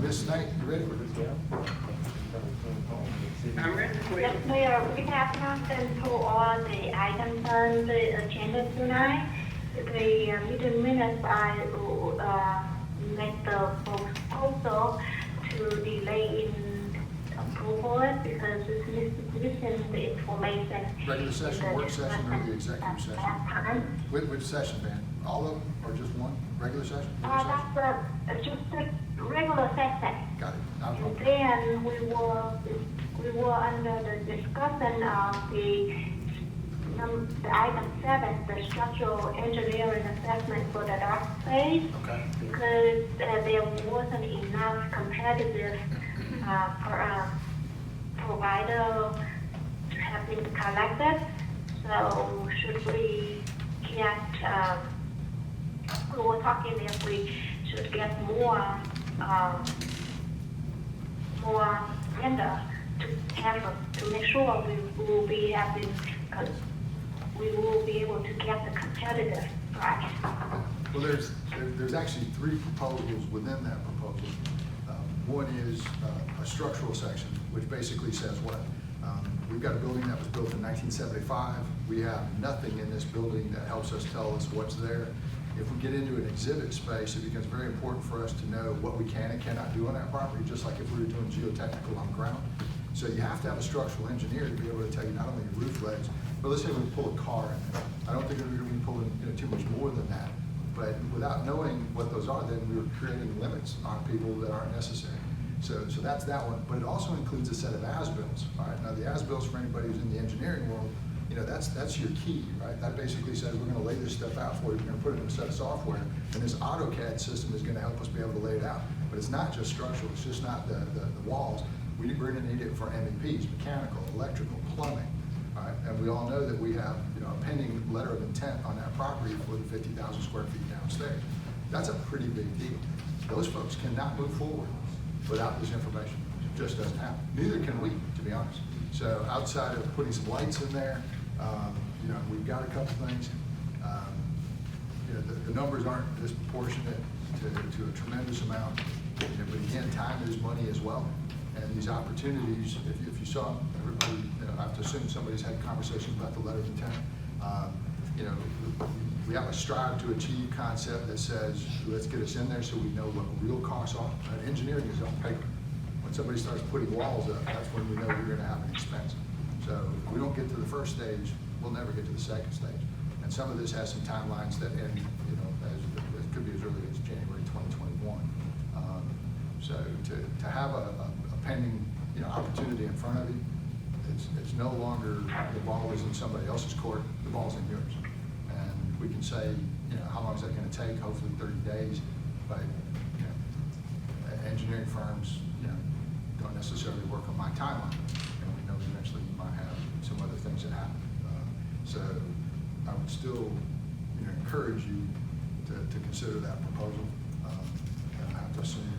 Ms. Knight, you ready? I'm ready. Yes, Mayor, we have not been through all the items on the agenda tonight. The meeting minutes, I will make the proposal to delay in approval because it's missing the information. Regular session, in the work session, or the executive at session? that time. Which session, man? All of them, or just one? Regular session? Regular session? That's just a regular session. Got it. Not a And problem. then we were under the discussion of the item 7, the structural engineering assessment for the dock space. Okay. Because there wasn't enough competitive provider have been collected. So should we get, we were talking if we should get more vendor to have, to make sure we will be having, we will be able to get the competitive price. Well, there's actually 3 proposals within that proposal. One is a structural section, which basically says what? We've got a building that was built in 1975. We have nothing in this building that helps us tell us what's there. If we get into an exhibit space, it becomes very important for us to know what we can and cannot do on that property, just like if we were doing geotechnical on the ground. So you have to have a structural engineer to be able to tell you not only your roof ledge, but let's say we pull a car in there. I don't think we're going to be pulling too much more than that. But without knowing what those are, then we're creating limits on people that aren't necessary. So that's that one. But it also includes a set of as-bills. All right. Now the as-bills, for anybody who's in the engineering world, that's your key, right? That basically says we're going to lay this stuff out for you. We're going to put it in a set of software, and this AutoCAD system is going to help us be able to lay it out. But it's not just structural. It's just not the walls. We're going to need it for MEPs, mechanical, electrical, plumbing. All right. And we all know that we have a pending letter of intent on that property for the 50,000 square feet downstairs. That's a pretty big deal. Those folks cannot move forward without this information. It just doesn't happen. Neither can we, to be honest. So outside of putting some lights in there, we've got a couple things. The numbers aren't disproportionate to a tremendous amount, but again, time is money as well. And these opportunities, if you saw everybody, I have to assume somebody's had conversations about the letter of intent. We have a strive to achieve concept that says, let's get us in there so we know what real costs are. Engineering is on paper. When somebody starts putting walls up, that's when we know we're going to have an expense. So if we don't get to the first stage, we'll never get to the second stage. And some of this has some timelines that end, it could be as early as January 2021. So to have a pending, opportunity in front of you, it's no longer the ball is in somebody else's court, the ball's in yours. And we can say, how long is that going to take? Hopefully 30 days. But engineering firms, don't necessarily work on my timeline. And we know eventually you might have some other things that happen. So I would still, encourage you to consider that proposal. And I have to assume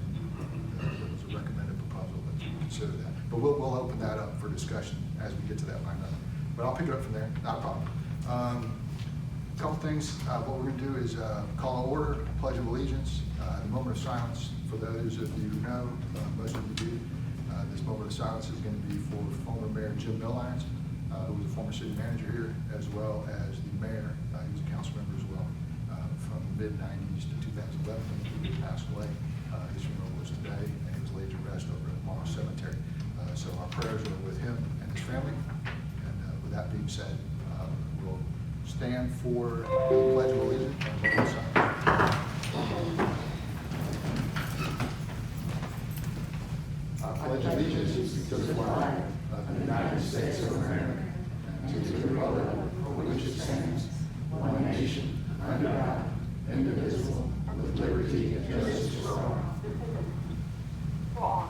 that it was a recommended proposal that you consider that. But we'll open that up for discussion as we get to that line item. But I'll pick it up from there, not a problem. A couple things. What we're going to do is call to order, Pledge of Allegiance, the moment of silence for those of you who know, most of you do. This moment of silence is going to be for former Mayor Jim Milines, who was a former city manager here, as well as the mayor, he was a council member as well, from the mid-90s to 2011 when he passed away. His funeral was today, and he was laid to rest over at Morrow Cemetery. So our prayers are with him and his family. And with that being said, we'll stand for the Pledge of Allegiance and vote of silence. I pledge allegiance to the flag of the United States of America and to the republic for which it stands, one nation, under God, indivisible, with liberty and justice for all.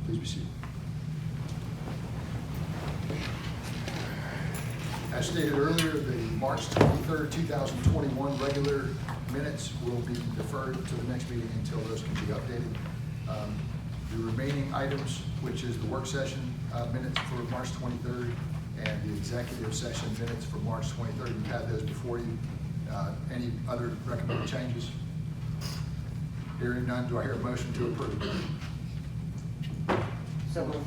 Please be seated. As stated earlier, the March 23rd, 2021 regular minutes will be deferred to the next meeting until those can be updated. The remaining items, which is the work session minutes for March 23rd and the executive session minutes for March 23rd, you've had those before you. Any other recommended changes? Hearing none, do I hear a motion to approve? So moved.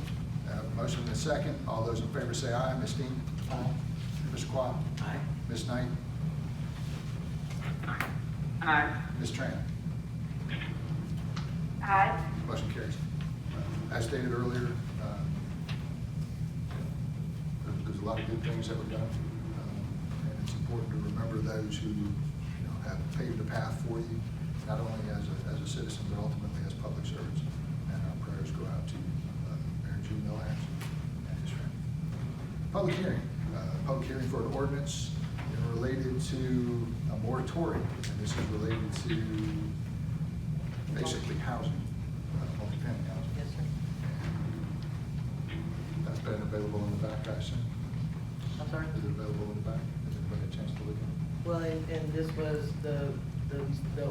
Motion and a second. All those in favor say aye. Ms. Dean? Aye. Mr. Quah? Aye. Ms. Knight? Aye. Ms. Tran? Aye. Motion carries. As stated earlier, there's a lot of good things that were done. And it's important to remember those who have paved the path for you, not only as a citizen, but ultimately as public servants. And our prayers go out to Mayor Jim Millhouse and his family. Public hearing. Public hearing for an ordinance related to a moratorium. And this is related to basically housing, multifamily housing. Yes, sir. That's been available in the back, I assume? I'm sorry? Is it available in the back? Has anybody had a chance to look at it? Well, and this was the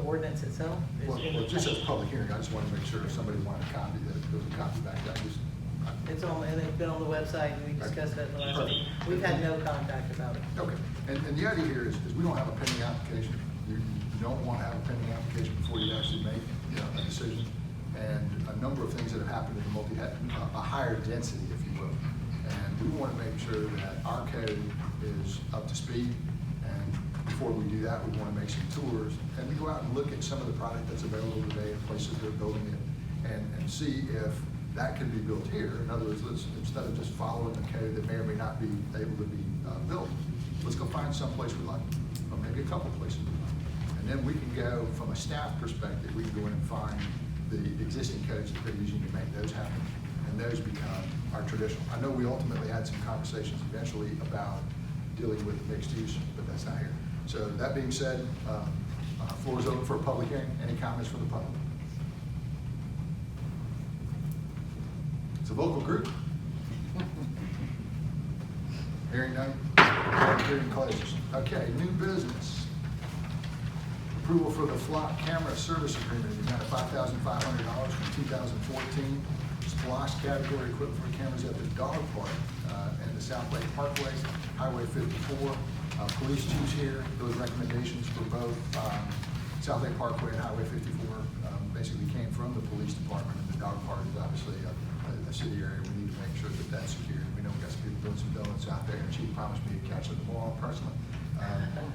ordinance itself? Is Well, in it the- just says public hearing. I just want to make sure if somebody wanted a copy, that there was a copy back there. It's on, and it's been on the website, and we discussed that in the last meeting. We've had no contact about it. Okay, and the idea here is we don't have a pending application. You don't want to have a pending application before you actually make, a decision. And a number of things that have happened in the a higher density, if you will. And we want to make sure that our code is up to speed. And before we do that, we want to make some tours and we go out and look at some of the product that's available today in places they're building it and see if that can be built here. In other words, instead of just following the code that may or may not be able to be built, let's go find some place we like, or maybe a couple places we like. And then we can go, from a staff perspective, we can go in and find the existing codes that they're using to make those happen, and those become our traditional. I know we ultimately had some conversations eventually about dealing with mixed use, but that's not here. So that being said, floor is open for a public hearing. Any comments from the public? It's a vocal group. Hearing none, hearing closes. Okay, new business. Approval for the flock camera service agreement in the amount of $5,500 from 2014. Splosh category equipment for cameras at the dog park and the South Lake Parkway, Highway 54. Police chief's here. Those recommendations for both South Lake Parkway and Highway 54 basically came from the police department. And the dog park is obviously a city area. We need to make sure that that's secured. We know we got some people doing some donuts out there, and Chief promised me to catch them tomorrow personally.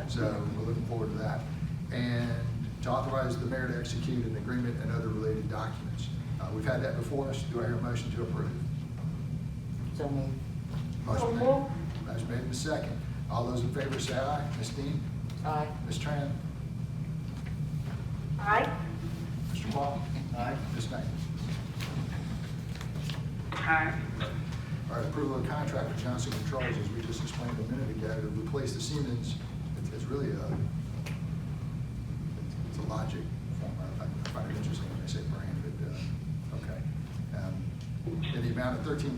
So we're looking forward to that. And to authorize the mayor to execute an agreement and other related documents. We've had that before us. Do I hear a motion to approve? So moved. Motion made. Motion made in a second. All those in favor say aye. Ms. Dean? Aye. Ms. Tran? Aye. Mr. Paul? Aye. Ms. Knight? Aye. All right, approval of contract with Johnson Controls, as we just explained a minute ago, to replace the Siemens. It's really it's a logic form. I find it interesting when they say brand, but okay. In the amount of $13,884 to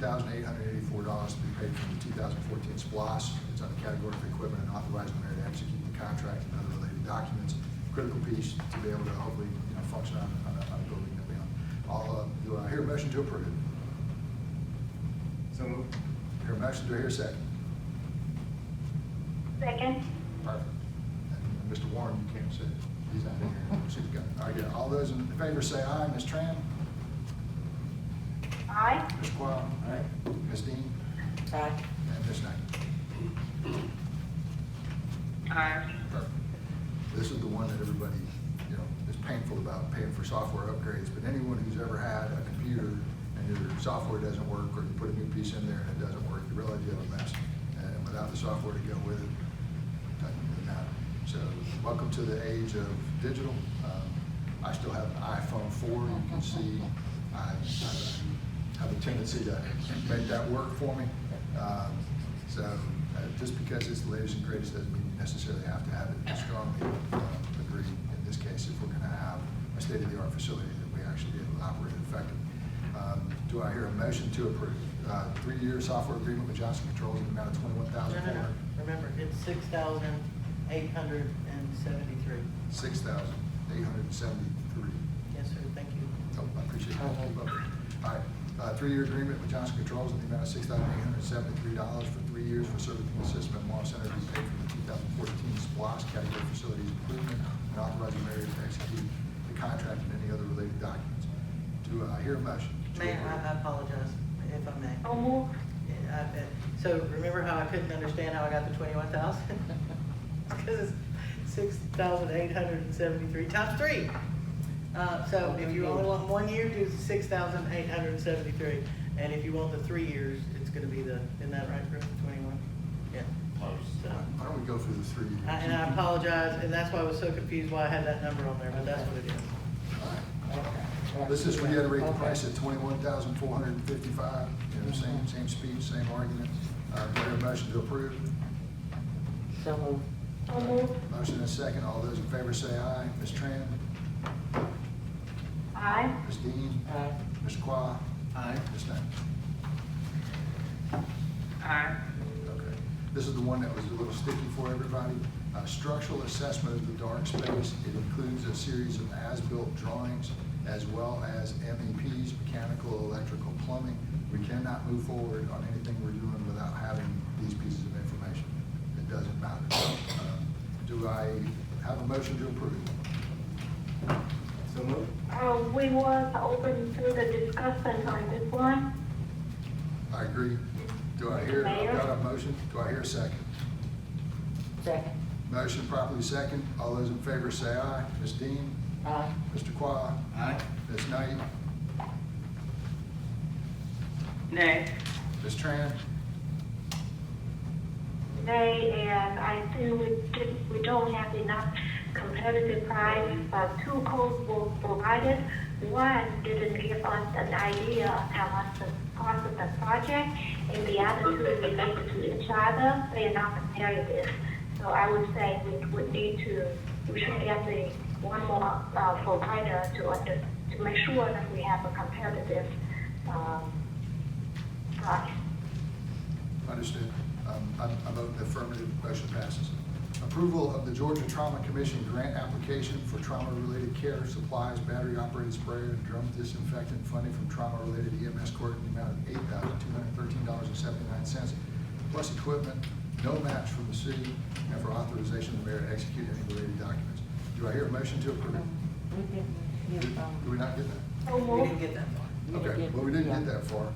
be paid from the 2014 SPLOS. It's on the category of equipment and authorize the mayor to execute the contract and other related documents. Critical piece to be able to hopefully function on a building that we own. Do I hear a motion to approve? So moved. Hear a motion, do I hear a second? Second. Perfect. And Mr. Warren, you can't sit. He's not in here. So you got it. All right, yeah. All those in favor say aye. Ms. Tran? Aye. Mr. Quam? Aye. Ms. Dean? Aye. And Ms. Knight? Aye. Perfect. This is the one that everybody, is painful about paying for software upgrades, but anyone who's ever had a computer and your software doesn't work, or you put a new piece in there and it doesn't work, you realize you have a mess. And without the software to go with it, it doesn't really matter. So welcome to the age of digital. I still have an iPhone 4. You can see I have a tendency to make that work for me. Just because it's the latest and greatest doesn't mean you necessarily have to have it. I strongly agree in this case if we're going to have a state-of-the-art facility that we actually be able to operate it effectively. Do I hear a motion to approve? 3-year software agreement with Johnson Controls in the amount of $21,400. No. Remember, it's 6,873. 6,873. Yes, sir, thank you. Oh, I appreciate that. All right, 3-year agreement with Johnson Controls in the amount of $6,873 for 3 years for servicing the system at Morrow Center to be paid from the 2014 SPLOST category facilities improvement, and authorizing the mayor to execute the contract and any other related documents. Do I hear a motion? Mayor, I apologize, if I may. So move. So remember how I couldn't understand how I got the 21,000? Because it's 6,873 times 3. So if you only want 1 year, do 6,873. And if you want the 3 years, it's gonna be the, isn't that right, Chris, 21? Yeah. So, Why don't we go through the 3 years? and I apologize, and that's why I was so confused why I had that number on there, but that's what it is. All right. Let's just reiterate the price at $21,455, same speech, same argument. Do I hear a motion to approve? So moved. So move. Motion and second. All those in favor say aye. Ms. Tran? Aye. Ms. Dean? Aye. Mr. Qua? Aye. Ms. Knight? Aye. Okay. This is the one that was a little sticky for everybody. Structural assessment of the dark space. It includes a series of as-built drawings as well as MEPs, mechanical, electrical, plumbing. We cannot move forward on anything we're doing without having these pieces of information. It doesn't matter. Do I have a motion to approve? So moved. We was open to the discussion on this one. I agree. Do I hear, I've got a motion. Do I hear a second? Second. Motion properly second. All those in favor say aye. Ms. Dean? Aye. Mr. Qua? Aye. Ms. Knight? Nay. Ms. Tran? Nay, and I think we don't have enough competitive price. 2 quotes were provided. One didn't give us an idea of how much the cost of the project, and the other 2 related to each other. They are not competitive. So I would say we should get one more provider to make sure that we have a competitive price. Understood. I vote in the affirmative. Motion passes. Approval of the Georgia Trauma Commission grant application for trauma-related care, supplies, battery-operated sprayer, and drum disinfectant funding from trauma-related EMS court in the amount of $8,213.79, plus equipment, no match from the city, and for authorization of the mayor to execute any related documents. Do I hear a motion to approve? We Do we not get that? So We move. didn't get that far. Okay, well, we didn't get that far.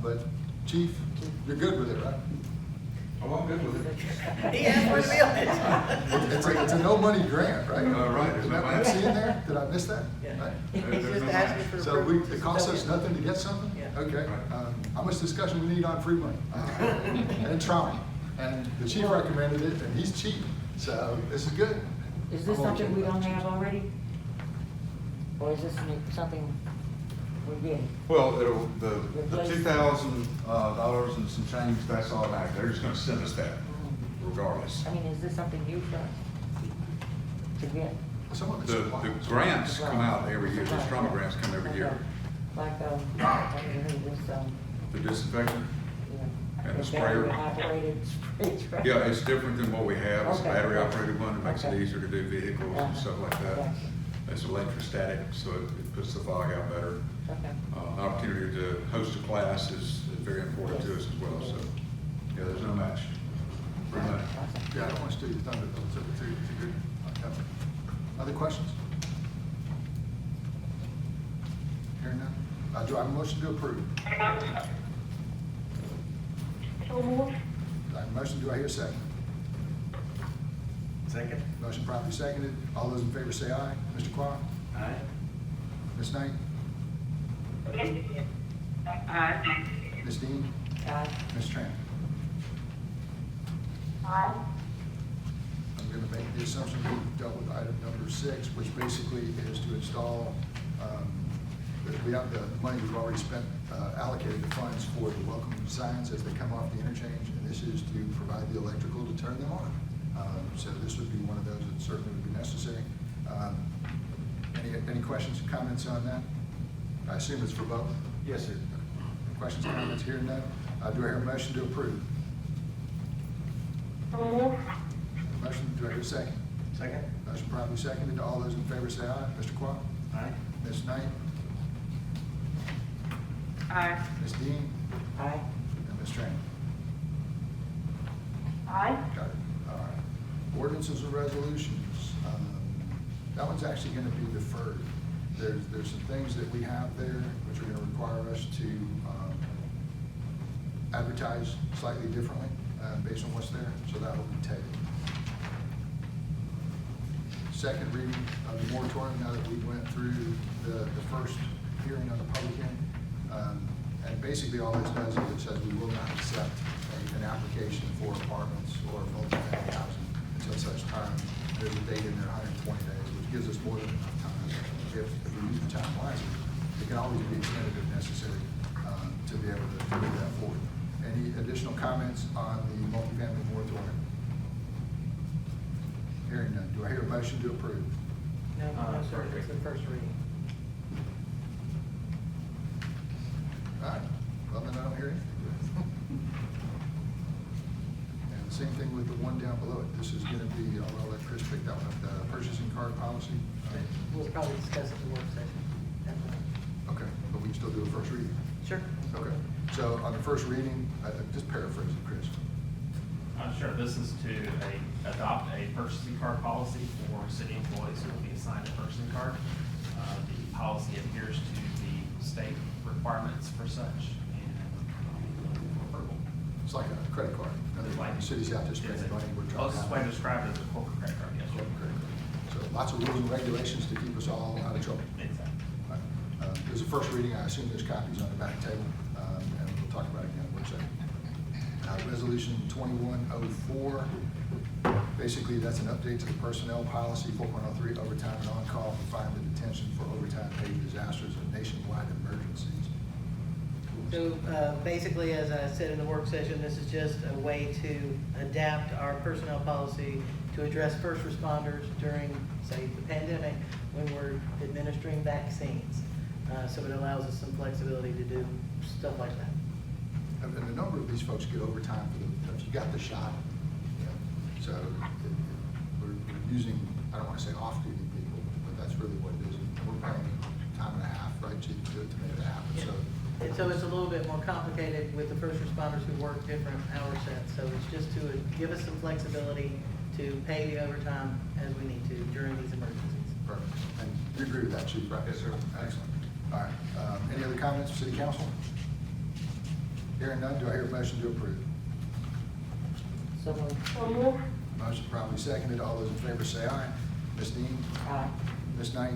But Chief, you're good with it, right? Oh, I'm good with it. He asked for the bill. It's a no-money grant, right? Right. Is that what I'm seeing there? Did I miss that? Yeah. Right. He's just asking for So approval. it costs us nothing to get something? Yeah. Okay. Right. How much discussion we need on free money? And trauma. And the chief recommended it, and he's cheap, so this is good. Is this I'm okay something we with don't that. have already? Or is this something we're getting? Well, the $2,000 and some change, that's automatic. They're just gonna send us that regardless. I mean, is this something new for us to get? Some of it's The supplies. grants come out every year, the trauma grants come every year. Like, this, The disinfectant, yeah. And the sprayer. Battery-operated spray. yeah, it's different than what we have. It's a Okay. battery-operated one. It makes it Okay. easier to do vehicles and stuff like that. Gotcha. It's electrostatic, so it puts the fog out better. Okay. An opportunity to host a class is very important to us as well, so, yeah, there's no match. Free money. Awesome. Yeah, I don't want to steal your thunder, though. It's a good effort. Other questions? Hearing none? Do I have a motion to approve? So move. Do I have a motion? Do I hear a second? Second. Motion properly seconded. All those in favor say aye. Mr. Qua? Aye. Ms. Knight? Aye. Ms. Dean? Aye. Ms. Tran? Aye. I'm going to make the assumption that we've dealt with item number 6, which basically is to install, we have the money we've already spent, allocated the funds for the welcome signs as they come off the interchange, and this is to provide the electrical to turn them on. So this would be one of those that certainly would be necessary. Any questions, comments on that? I assume it's for both? Yes, sir. Questions, comments, hearing none? Do I hear a motion to approve? So move. Motion, do I hear a second? Second. Motion properly seconded. All those in favor say aye. Mr. Qua? Aye. Ms. Knight? Aye. Ms. Dean, Aye. and Ms. Train. Aye. Got it. All right. Ordinances and resolutions. That one's actually going to be deferred. There's some things that we have there which are going to require us to advertise slightly differently based on what's there, so that will be tabled. Second reading of the moratorium, now that we went through the first hearing on the public hearing. And basically all this does is it says we will not accept an application for apartments or multifamily housing until such time there's a date in there, 120 days, which gives us more than enough time. If we use the time wisely, it can always be extended if necessary to be able to move that forward. Any additional comments on the multifamily moratorium? Hearing none. Do I hear a motion to approve? No, no, sir, it's the first reading. All right, well, then I don't hear anything. And same thing with the one down below it. This is gonna be, I'll let Chris pick that one up, the purchasing card policy. We'll probably discuss it in the work session. Okay, but we can still do a first reading. Sure. Okay, so on the first reading, just paraphrase it, Chris. Sure, this is to adopt a purchasing card policy for city employees who will be assigned a purchasing card. The policy adheres to the state requirements for such and approval. It's like a credit card. Like- Cities have to spend money, we're trying to. Closest way to describe it is a corporate credit card, yes, sir. Credit card. So lots of rules and regulations to keep us all out of trouble. Exactly. Right. There's a first reading, I assume there's copies on the back table, and we'll talk about it again in one second. Resolution 2104, basically that's an update to the personnel policy, 4.03, overtime and on-call, confined to detention for overtime paid disasters and nationwide emergencies. So basically, as I said in the work session, this is just a way to adapt our personnel policy to address first responders during, say, the pandemic, when we're administering vaccines. So it allows us some flexibility to do stuff like that. And a number of these folks get overtime for the, if you got the shot, you know, so we're using, I don't want to say off-duty people, but that's really what it is. We're paying time and a half, right, to make it happen, so. And so it's a little bit more complicated with the first responders who work different hour sets. So it's just to give us some flexibility to pay the overtime as we need to during these emergencies. Perfect. And you agree with that, Chief, right? Yes, sir. Excellent. All right. Any other comments from City Council? Hearing none, do I hear a motion to approve? So moved. So move. Motion properly seconded. All those in favor say aye. Ms. Dean? Aye. Ms. Knight?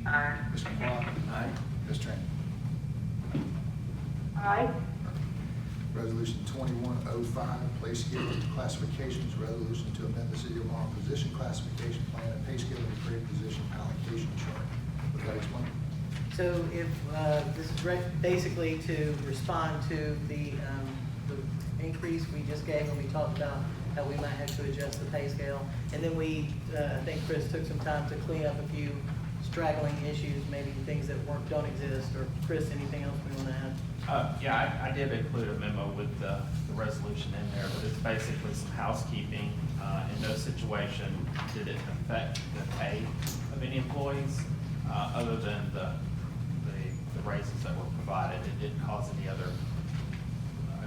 Aye. Mr. McClung? Aye. Ms. Train? Aye. Resolution 2105, pay scale classifications, resolution to amend the City of Morrow position classification plan and pay scale and create position allocation chart. Would that explain? So if, this is basically to respond to the increase we just gave when we talked about how we might have to adjust the pay scale. And then we, I think Chris took some time to clean up a few straggling issues, maybe things that don't exist, or Chris, anything else we want to add? Yeah, I did include a memo with the resolution in there, but it's basically some housekeeping. In no situation did it affect the pay of any employees, other than the raises that were provided. It didn't cause any other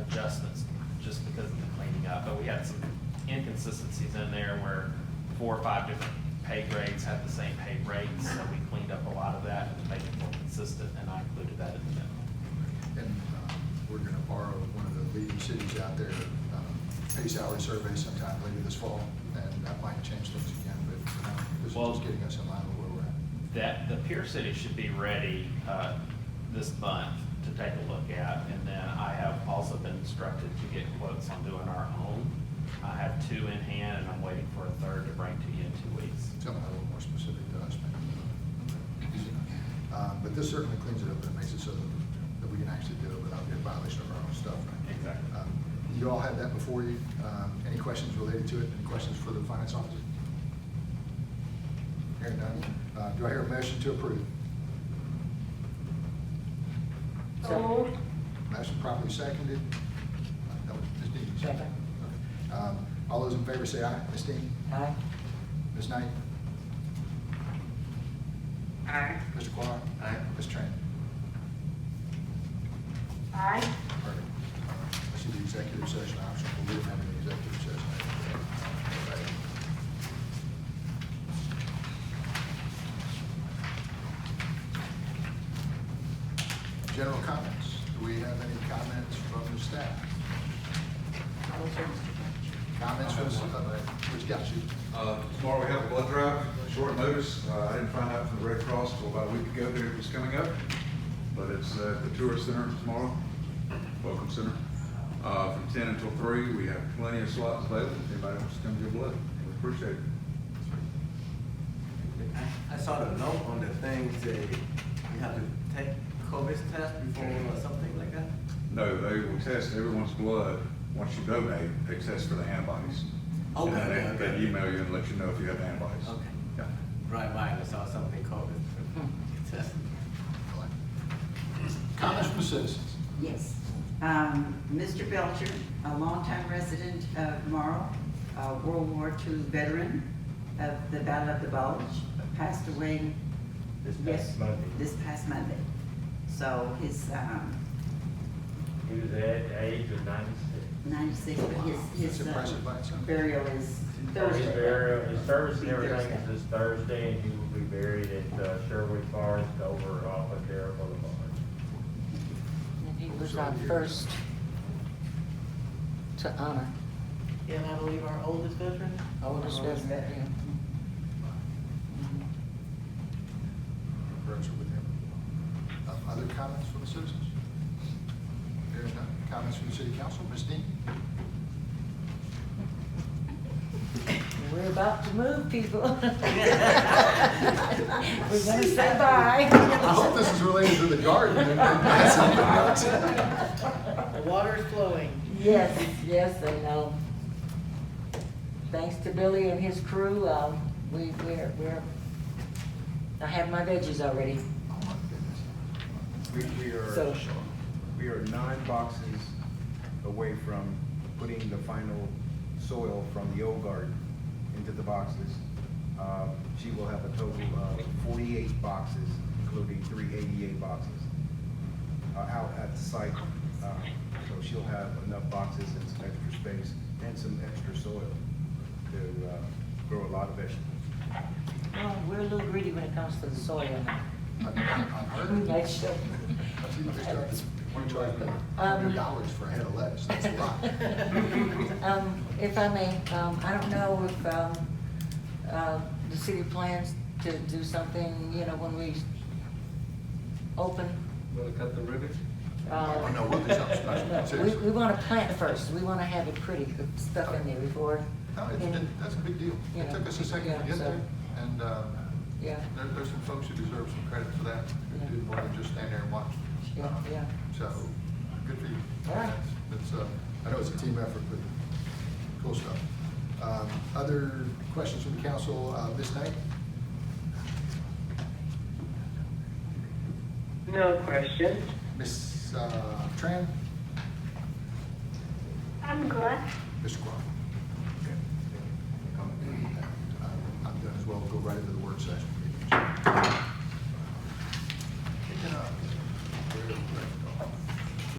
adjustments just because of the cleaning up. But we had some inconsistencies in there where 4 or 5 different pay grades had the same pay rates, so we cleaned up a lot of that to make it more consistent, and I included that in the memo. And we're going to borrow one of the leading cities out there, pay salary survey sometime later this fall, and that might change things again, but this is Well, just getting us in line with where we're at. The peer city should be ready this month to take a look at, and then I have also been instructed to get quotes on doing our own. I have 2 in hand, and I'm waiting for a 3rd to bring to you in 2 weeks. Something a little more specific to us, maybe. Easy enough. But this certainly cleans it up and makes it so that we can actually do it without being in violation of our own stuff, right? Exactly. You all have that before you. Any questions related to it? Any questions for the finance officer? Hearing none. Do I hear a motion to approve? So move. Motion properly seconded. No, Ms. Dean. Second. Okay. All those in favor say aye. Ms. Dean? Aye. Ms. Knight? Aye. Mr. Clark? Aye. Ms. Train? Aye. Perfect. I see the executive session option, but we didn't have any executive session. General comments. Do we have any comments from the staff? Comments from, which got you? Tomorrow we have a blood drive, short notice. I didn't find out from the Red Cross until about a week ago that it was coming up. But it's at the Tourist Center tomorrow, Welcome Center. From 10 until 3, we have plenty of slots available. If anybody wants to come give blood, we appreciate it. I saw the note on the thing say you have to take COVID test before or something like that? No, they will test everyone's blood. Once you donate, they test for the antibodies. Okay, And then okay. they email you and let you know if you have antibodies. Okay. Yeah. Right by, I saw something COVID test. Comments from the citizens? Yes. Mr. Belcher, a longtime resident of Morrow, a World War II veteran of the Battle of the Bulge, passed away this past Monday. So his, He was at the age of 96. 96, but his That's impressive by itself. burial is His Thursday. burial, his service and Be everything Thursday. is this Thursday, and he will be buried at Sherwood Forest over off of Darrell Boulevard. And he was our first to honor And I believe our oldest veteran. oldest veteran, yeah. Prayers are with him. Other comments from the citizens? Hearing none. Comments from the city council? Ms. Dean? We're about to move, people. We're gonna say bye. I hope this is related to the garden and not something else. The water is flowing. Yes, yes, and, thanks to Billy and his crew, I have my veggies already. Oh, my goodness. So- We are 9 boxes away from putting the final soil from the old garden into the boxes. She will have a total of 48 boxes, including 388 boxes out at the site. So she'll have enough boxes and some extra space and some extra soil to grow a lot of vegetables. Well, we're a little greedy when it comes to the soil. Unheard. That's sure. See what they start to want to charge me $100 for a head of lettuce. That's a lot. If I may, I don't know if, the city plans to do something, when we open. Want to cut the ribbon? Oh, no, we'll do something special. We Seriously. want to plant first, we want to have it pretty, put stuff in there before. No, that's a big deal. You It know, took us a second to yeah, get so- there, and Yeah, there's some folks who deserve some credit for that, who Yeah. didn't want to just stand there and watch. yeah, yeah. So, good for you. All right. It's, I know it's a team effort, but cool stuff. Other questions from the council, Ms. Knight? No questions. Ms. Tran? I'm good. Mr. Crawford? Okay. I'm done as well. We'll go right into the work session.